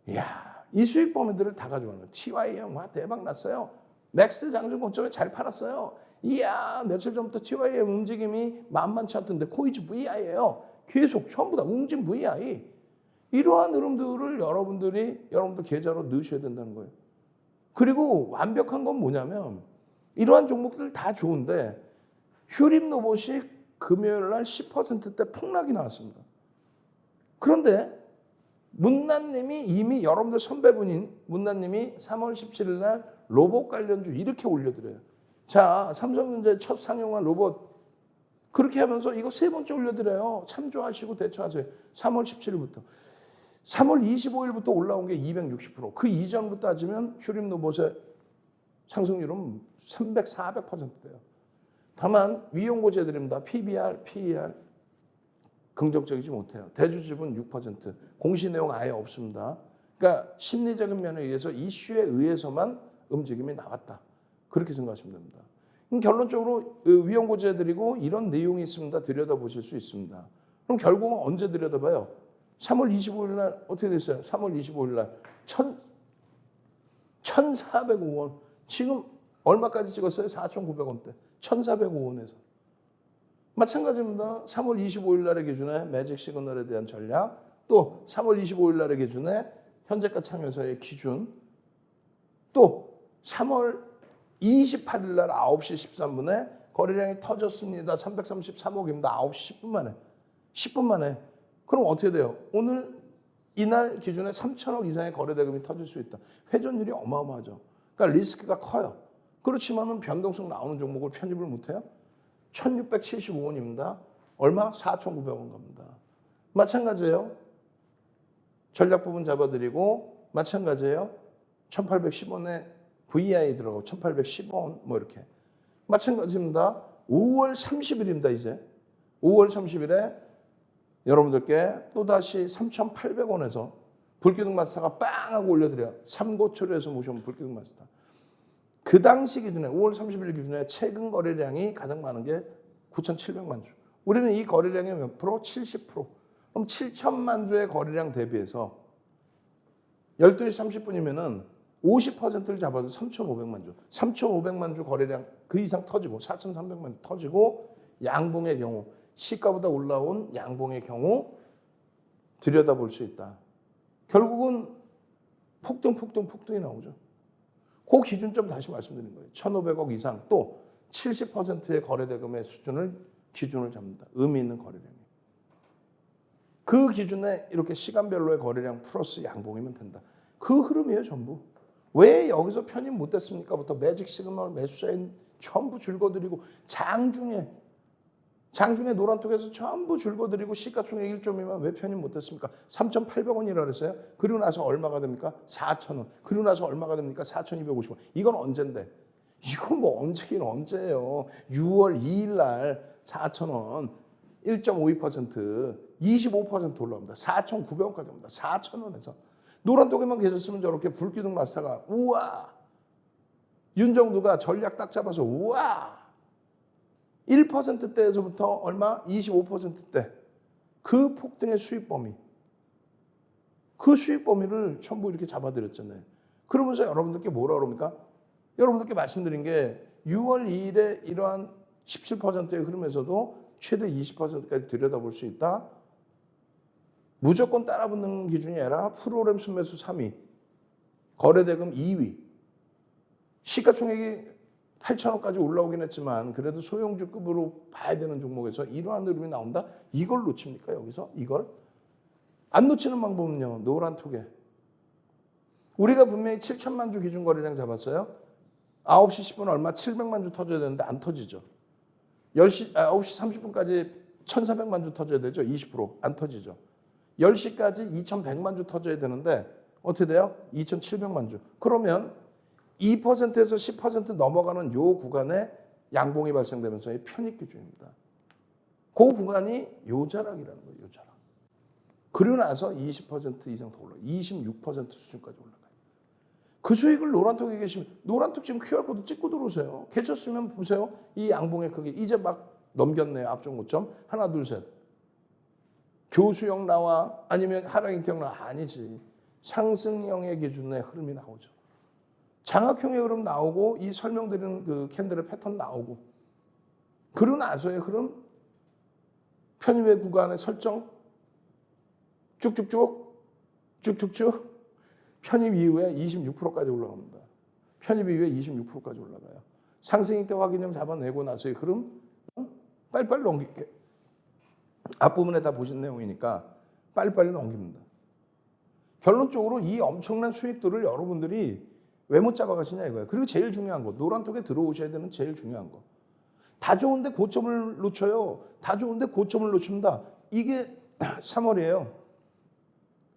이야, 이 수익 범위들을 다 가져가는 거예요. TYM 와 대박 났어요. 맥스 장중 고점에 잘 팔았어요. 이야, 며칠 전부터 TYM 움직임이 만만치 않던데 코이즈 VI예요. 계속 전부 다 웅진 VI. 이러한 흐름들을 여러분들 계좌로 넣으셔야 된다는 거예요. 그리고 완벽한 건 뭐냐면 이러한 종목들 다 좋은데 휴림로봇이 금요일 날 10%대 폭락이 나왔습니다. 그런데 문난님이 이미 여러분들 선배분인 문난님이 3월 17일 날 로봇 관련주 이렇게 올려드려요. 자, 삼성전자의 첫 상용한 로봇 그렇게 하면서 이거 세 번째 올려드려요. 참조하시고 대처하세요. 3월 17일부터. 3월 25일부터 올라온 게 260%. 그 이전부터 따지면 휴림 로봇의 상승률은 300, 400%대요. 다만 위용고제들입니다. PBR, PER 긍정적이지 못해요. 대주주분 6%. 공시 내용 아예 없습니다. 그러니까 심리적인 면에 의해서 이슈에 의해서만 움직임이 나왔다. 그렇게 생각하시면 됩니다. 결론적으로 위험고제들이고 이런 내용이 있습니다. 들여다보실 수 있습니다. 그럼 결국은 언제 들여다봐요? 3월 25일 날 어떻게 됐어요? 3월 25일 날 1,405원. 지금 얼마까지 찍었어요? 4,900원대. 1,405원에서. 마찬가지입니다. 3월 25일 날의 기준에 매직 시그널에 대한 전략, 또 3월 25일 날의 기준에 현재가 참여사의 기준, 또 3월 28일 날 9시 13분에 거래량이 터졌습니다. 333억입니다. 9시 10분 만에. 10분 만에. 그럼 어떻게 돼요? 오늘 이날 기준에 3천억 이상의 거래 대금이 터질 수 있다. 회전율이 어마어마하죠. 그러니까 리스크가 커요. 그렇지만은 변동성 나오는 종목을 편입을 못해요? 1,675원입니다. 얼마? 4,900원 겁니다. 마찬가지예요. 전략 부분 잡아드리고 마찬가지예요. 1,810원에 VI 들어가고 1,810원 뭐 이렇게. 마찬가지입니다. 5월 30일입니다. 이제 5월 30일에 여러분들께 또다시 3,800원에서 불기둥 마스터가 빵 하고 올려드려요. 삼고초려에서 모셔온 불기둥 마스터. 그 당시 기준에 5월 30일 기준에 최근 거래량이 가장 많은 게 9,700만 주. 우리는 이 거래량의 몇 프로? 70%. 그럼 7천만 주의 거래량 대비해서 12시 30분이면은 50%를 잡아도 3,500만 주. 3,500만 주 거래량 그 이상 터지고 4,300만 주 터지고 양봉의 경우 시가보다 올라온 양봉의 경우 들여다볼 수 있다. 결국은 폭등이 나오죠. 그 기준점 다시 말씀드린 거예요. 1,500억 이상 또 70%의 거래대금의 기준을 잡는다. 의미 있는 거래량이. 그 기준에 이렇게 시간별로의 거래량 플러스 양봉이면 된다. 그 흐름이에요, 전부. 왜 여기서 편입 못됐습니까?부터 매직 시그널 매수자인 전부 줄거드리고 장중에 노란톡에서 전부 줄거드리고 시가총액 1.2만 왜 편입 못됐습니까? 3,800원이라 그랬어요. 그리고 나서 얼마가 됩니까? 4,000원. 그리고 나서 얼마가 됩니까? 4,250원. 이건 언젠데? 이건 뭐 언제긴 언제예요. 6월 2일 날 4,000원 1.52% 25% 올라옵니다. 4,900원까지 옵니다. 4,000원에서. 노란톡에만 계셨으면 저렇게 불기둥 마스터가 우와, 윤정두가 전략 딱 잡아서 우와, 1%대에서부터 얼마? 25%대. 그 폭등의 수익 범위. 그 수익 범위를 전부 이렇게 잡아드렸잖아요. 그러면서 여러분들께 뭐라 그럽니까? 여러분들께 말씀드린 게 6월 2일에 이러한 17%의 흐름에서도 최대 20%까지 들여다볼 수 있다. 무조건 따라붙는 기준이 아니라 프로그램 순매수 3위, 거래대금 2위, 시가총액이 8천원까지 올라오긴 했지만 그래도 소형주급으로 봐야 되는 종목에서 이러한 흐름이 나온다? 이걸 놓칩니까 여기서? 이걸? 안 놓치는 방법은요. 노란톡에. 우리가 분명히 7천만 주 기준 거래량 잡았어요. 9시 10분 얼마 700만 주 터져야 되는데 안 터지죠. 9시 30분까지 1,400만 주 터져야 되죠. 20% 안 터지죠. 10시까지 2,100만 주 터져야 되는데 어떻게 돼요? 2,700만 주. 그러면 2%에서 10% 넘어가는 요 구간에 양봉이 발생되면서의 편입 기준입니다. 그 구간이 요자락이라는 거예요. 요자락. 그리고 나서 20% 이상 더 올라가요. 26% 수준까지 올라가요. 그 수익을 노란톡에 계시면 노란톡 지금 QR코드 찍고 들어오세요. 계셨으면 보세요. 이 양봉의 크기 이제 막 넘겼네요. 앞쪽 고점. 하나 둘 셋. 교수형 나와 아니면 하락형태 나와? 아니지. 상승형의 기준의 흐름이 나오죠. 장악형의 흐름 나오고 이 설명드리는 그 캔들의 패턴 나오고 그러고 나서의 흐름 편입의 구간의 설정 쭉쭉쭉 편입 이후에 26%까지 올라갑니다. 편입 이후에 26%까지 올라가요. 상승익대 확인형 잡아내고 나서의 흐름 빨리빨리 넘길게. 앞부분에 다 보신 내용이니까 빨리빨리 넘깁니다. 결론적으로 이 엄청난 수익들을 여러분들이 왜 못 잡아가시냐 이거예요. 그리고 제일 중요한 거, 노란톡에 들어오셔야 되는 제일 중요한 거. 다 좋은데 고점을 놓쳐요. 다 좋은데 고점을 놓칩니다. 이게 3월이에요.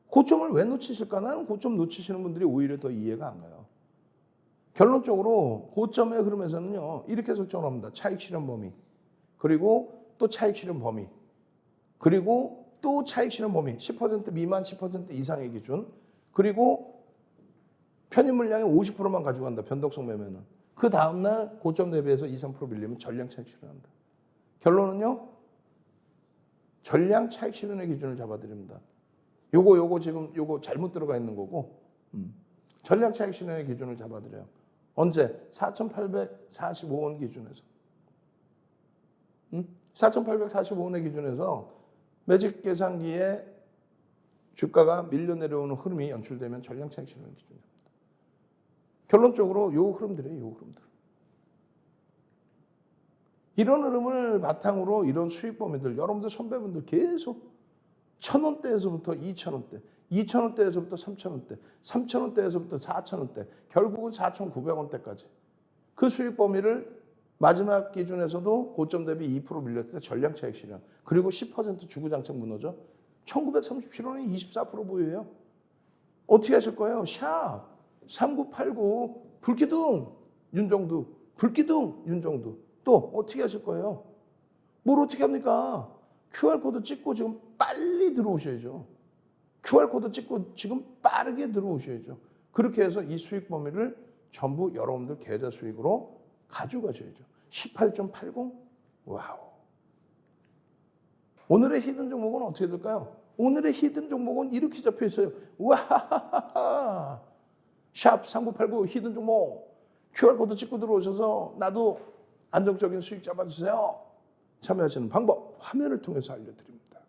고점을 왜 놓치실까? 나는 고점 놓치시는 분들이 오히려 더 이해가 안 가요. 결론적으로 고점의 흐름에서는요. 이렇게 설정을 합니다. 차익 실현 범위. 그리고 또 차익 실현 범위. 그리고 또 차익 실현 범위. 10% 미만 10% 이상의 기준. 그리고 편입 물량의 50%만 가져간다. 변동성 매매는. 그 다음날 고점 대비해서 2, 3% 밀리면 전량 차익 실현한다. 결론은요. 전량 차익 실현의 기준을 잡아드립니다. 요거 지금 요거 잘못 들어가 있는 거고 전량 차익 실현의 기준을 잡아드려요. 언제? 4,845원 기준에서. 4,845원의 기준에서 매직 계산기에 주가가 밀려 내려오는 흐름이 연출되면 전량 차익 실현의 기준입니다. 결론적으로 요 흐름들이에요. 요 흐름들. 이런 흐름을 바탕으로 이런 수익 범위들 여러분들 선배분들 계속 1,000원대에서부터 2,000원대, 2,000원대에서부터 3,000원대, 3,000원대에서부터 4,000원대, 결국은 4,900원대까지 그 수익 범위를 마지막 기준에서도 고점 대비 2% 밀렸을 때 전량 차익 실현 그리고 10% 주구장창 무너져 1937원에 24% 보유해요. 어떻게 하실 거예요? 샵 3989 불기둥 윤정두 불기둥 윤정두 또 어떻게 하실 거예요? 뭘 어떻게 합니까? QR코드 찍고 지금 빨리 들어오셔야죠. QR코드 찍고 지금 빠르게 들어오셔야죠. 그렇게 해서 이 수익 범위를 전부 여러분들 계좌 수익으로 가져가셔야죠. 18.80? 와우. 오늘의 히든 종목은 어떻게 될까요? 오늘의 히든 종목은 이렇게 잡혀 있어요. 와, 샵 3989 히든 종목 QR코드 찍고 들어오셔서 나도 안정적인 수익 잡아주세요. 참여하시는 방법 화면을 통해서 알려드립니다.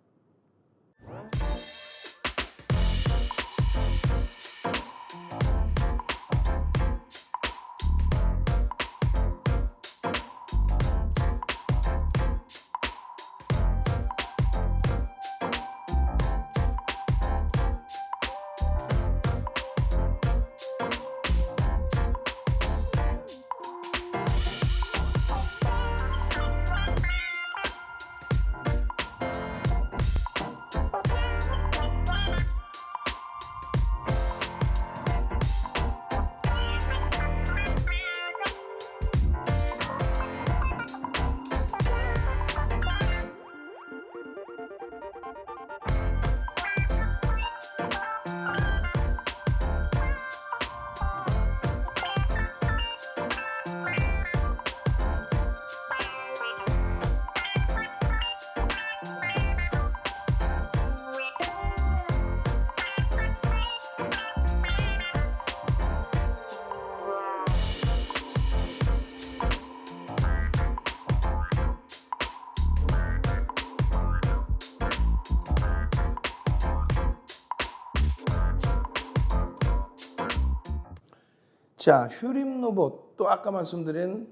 자, 휴림로봇 또 아까 말씀드린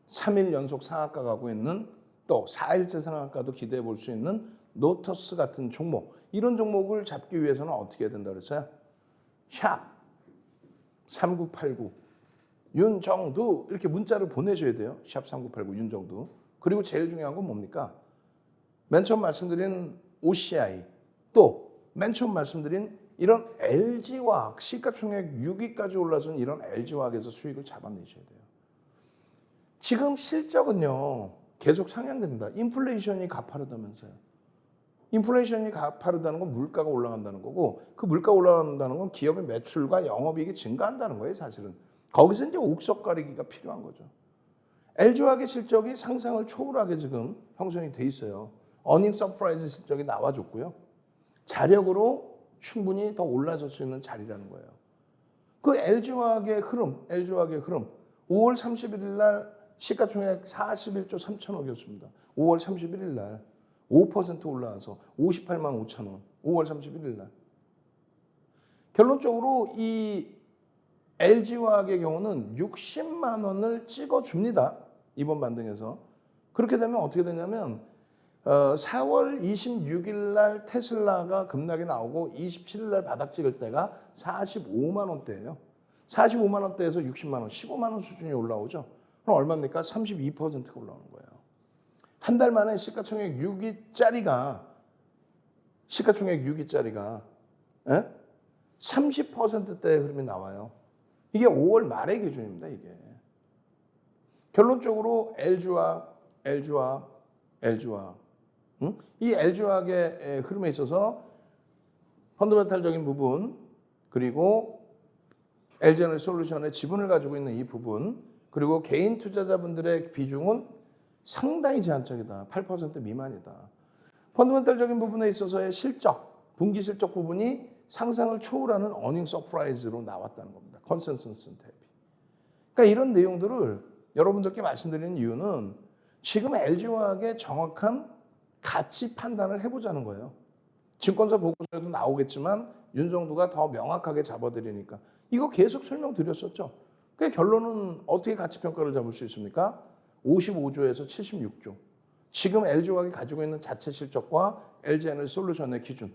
3일 연속 상한가 가고 있는 또 4일째 상한가도 기대해 볼 수 있는 노터스 같은 종목, 이런 종목을 잡기 위해서는 어떻게 해야 된다 그랬어요? 샵 3989 윤정두 이렇게 문자를 보내줘야 돼요. 샵 3989 윤정두. 그리고 제일 중요한 건 뭡니까? 맨 처음 말씀드린 OCI, 또 맨 처음 말씀드린 이런 LG화학, 시가총액 6위까지 올라선 이런 LG화학에서 수익을 잡아내셔야 돼요. 지금 실적은요 계속 상향됩니다. 인플레이션이 가파르다면서요. 인플레이션이 가파르다는 건 물가가 올라간다는 거고, 그 물가 올라간다는 건 기업의 매출과 영업이익이 증가한다는 거예요. 사실은 거기서 이제 옥석 가리기가 필요한 거죠. LG화학의 실적이 상상을 초월하게 지금 형성이 돼 있어요. 어닝 서프라이즈 실적이 나와줬고요. 자력으로 충분히 더 올라설 수 있는 자리라는 거예요. 그 LG화학의 흐름, 5월 31일 날 시가총액 41조 3천억이었습니다. 5월 31일 날 5% 올라와서 58만 5천 원. 5월 31일 날. 결론적으로 이 LG화학의 경우는 60만 원을 찍어줍니다. 이번 반등에서. 그렇게 되면 어떻게 되냐면 4월 26일 날 테슬라가 급락이 나오고 27일 날 바닥 찍을 때가 45만 원대예요. 45만 원대에서 60만 원, 15만 원 수준이 올라오죠. 그럼 얼마입니까? 32%가 올라오는 거예요. 한 달 만에 시가총액 6위짜리가 30%대의 흐름이 나와요. 이게 5월 말의 기준입니다. 이게. 결론적으로 LG화학, 이 LG화학의 흐름에 있어서 펀더멘탈적인 부분, 그리고 LG에너지솔루션의 지분을 가지고 있는 이 부분, 그리고 개인 투자자분들의 비중은 상당히 제한적이다. 8% 미만이다. 펀더멘탈적인 부분에 있어서의 실적, 분기 실적 부분이 상상을 초월하는 어닝 서프라이즈로 나왔다는 겁니다. 컨센서스 대비. 그러니까 이런 내용들을 여러분들께 말씀드리는 이유는 지금 LG화학의 정확한 가치 판단을 해보자는 거예요. 증권사 보고서에도 나오겠지만 윤정두가 더 명확하게 잡아드리니까 이거 계속 설명드렸었죠. 그 결론은 어떻게 가치 평가를 잡을 수 있습니까? 55조에서 76조. 지금 LG화학이 가지고 있는 자체 실적과 LG에너지솔루션의 기준,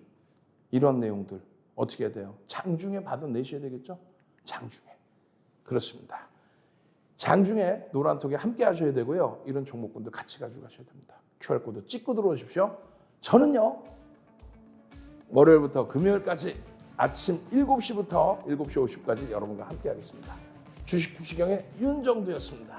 이런 내용들 어떻게 해야 돼요? 장중에 받아내셔야 되겠죠? 장중에. 그렇습니다. 장중에 노란톡에 함께 하셔야 되고요. 이런 종목군들 같이 가지고 가셔야 됩니다. QR코드 찍고 들어오십시오. 저는요, 월요일부터 금요일까지 아침 7시부터 7시 50분까지 여러분과 함께 하겠습니다. 주식 투시경의 윤정두였습니다.